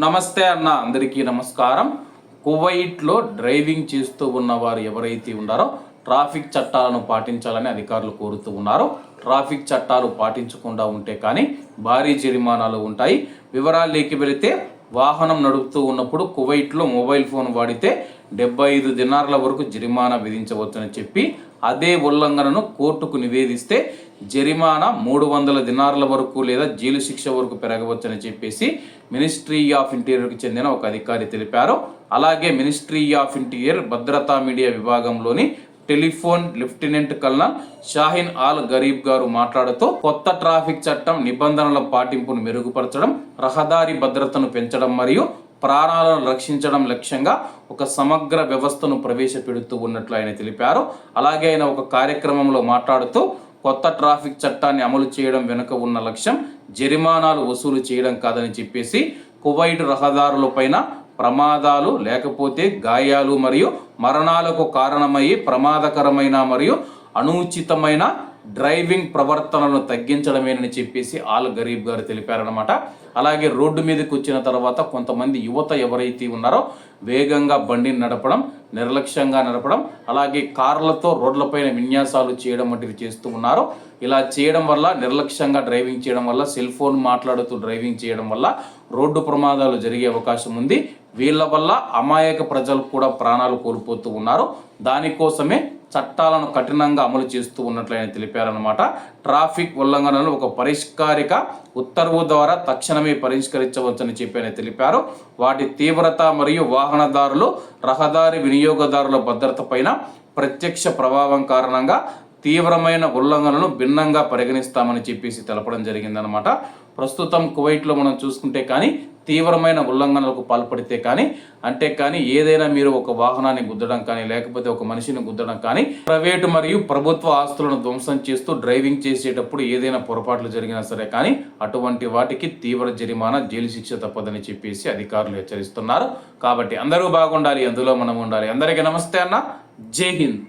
నమస్తే అన్న, అందరికీ నమస్కారం. కువైట్లో డ్రైవింగ్ చేస్తూ ఉన్న వారు ఎవరైతే ఉన్నారో ట్రాఫిక్ చట్టాలను పాటించాలని అధికారులు కోరుతూ ఉన్నారు. ట్రాఫిక్ చట్టాలు పాటించకుండా ఉంటే కానీ భారీ జరిమానాలు ఉంటాయి. వివరాల్లోకి వెళితే, వాహనం నడుపుతూ ఉన్నప్పుడు కువైట్లో మొబైల్ ఫోన్ వాడితే 75 దినార్ల వరకు జరిమానా విధించవచ్చని చెప్పి, అదే ఉల్లంఘనను కోర్టుకు నివేదిస్తే జరిమానా 300 దినార్ల వరకు లేదా జైలు శిక్ష వరకు పెరగవచ్చని చెప్పేసి మినిస్ట్రీ ఆఫ్ ఇంటీరియర్కి చెందిన ఒక అధికారి తెలిపారు. అలాగే మినిస్ట్రీ ఆఫ్ ఇంటీరియర్ భద్రతా మీడియా విభాగంలోని telephone lieutenant colonel Shahin Al Gharib గారు మాట్లాడుతూ, కొత్త ట్రాఫిక్ చట్టం నిబంధనల పాటింపును మెరుగుపరచడం, రహదారి భద్రతను పెంచడం మరియు ప్రాణాలను రక్షించడం లక్ష్యంగా ఒక సమగ్ర వ్యవస్థను ప్రవేశపెడుతూ ఉన్నట్లు ఆయన తెలిపారు. అలాగే ఆయన ఒక కార్యక్రమంలో మాట్లాడుతూ, కొత్త ట్రాఫిక్ చట్టాన్ని అమలు చేయడం వెనుక ఉన్న లక్ష్యం జరిమానాలు వసూలు చేయడం కాదని చెప్పేసి, కువైట్ రహదారులపైన ప్రమాదాలు లేకపోతే గాయాలు మరియు మరణాలకు కారణమయ్యే ప్రమాదకరమైన మరియు అనుచితమైన డ్రైవింగ్ ప్రవర్తనలను తగ్గించడమేనని చెప్పేసి ఆల్ గరీబ్ గారు తెలిపారనమాట. అలాగే రోడ్డు మీదకి వచ్చిన తర్వాత కొంతమంది యువత ఎవరైతే ఉన్నారో వేగంగా బండిని నడపడం, నిర్లక్ష్యంగా నడపడం, అలాగే కార్లతో రోడ్లపైన విన్యాసాలు చేయడం వంటివి చేస్తూ ఉన్నారు. ఇలా చేయడం వల్ల, నిర్లక్ష్యంగా డ్రైవింగ్ చేయడం వల్ల, సెల్ ఫోన్ మాట్లాడుతూ డ్రైవింగ్ చేయడం వల్ల రోడ్డు ప్రమాదాలు జరిగే అవకాశం ఉంది. వీళ్ళ వల్ల అమాయక ప్రజలు కూడా ప్రాణాలు కోల్పోతూ ఉన్నారు. దానికోసమే చట్టాలను కఠినంగా అమలు చేస్తూ ఉన్నట్లు ఆయన తెలిపారనమాట. ట్రాఫిక్ ఉల్లంఘనలను ఒక పరిష్కారిక ఉత్తర్వు ద్వారా తక్షణమే పరిష్కరించవచ్చని చెప్పి ఆయన తెలిపారు. వాటి తీవ్రత మరియు వాహనదారులు, రహదారి వినియోగదారుల భద్రత పైన ప్రత్యక్ష ప్రభావం కారణంగా తీవ్రమైన ఉల్లంఘనలను భిన్నంగా పరిగణిస్తామని చెప్పేసి తెలపడం జరిగిందనమాట. ప్రస్తుతం కువైట్లో మనం చూసుకుంటే కానీ తీవ్రమైన ఉల్లంఘనలకు పాల్పడితే కానీ ఏదైనా మీరు ఒక వాహనాన్ని గుద్దడం కానీ లేకపోతే ఒక మనిషిని గుద్దడం కానీ, ప్రైవేటు మరియు ప్రభుత్వ ఆస్తులను ధ్వంసం చేస్తూ డ్రైవింగ్ చేసేటప్పుడు ఏదైనా పొరపాట్లు జరిగినా సరే కానీ అటువంటి వాటికి తీవ్ర జరిమానా, జైలు శిక్ష తప్పదని చెప్పేసి అధికారులు హెచ్చరిస్తున్నారు. కాబట్టి అందరూ బాగుండాలి, అందులో మనం ఉండాలి. అందరికీ నమస్తే అన్న, జై హింద్.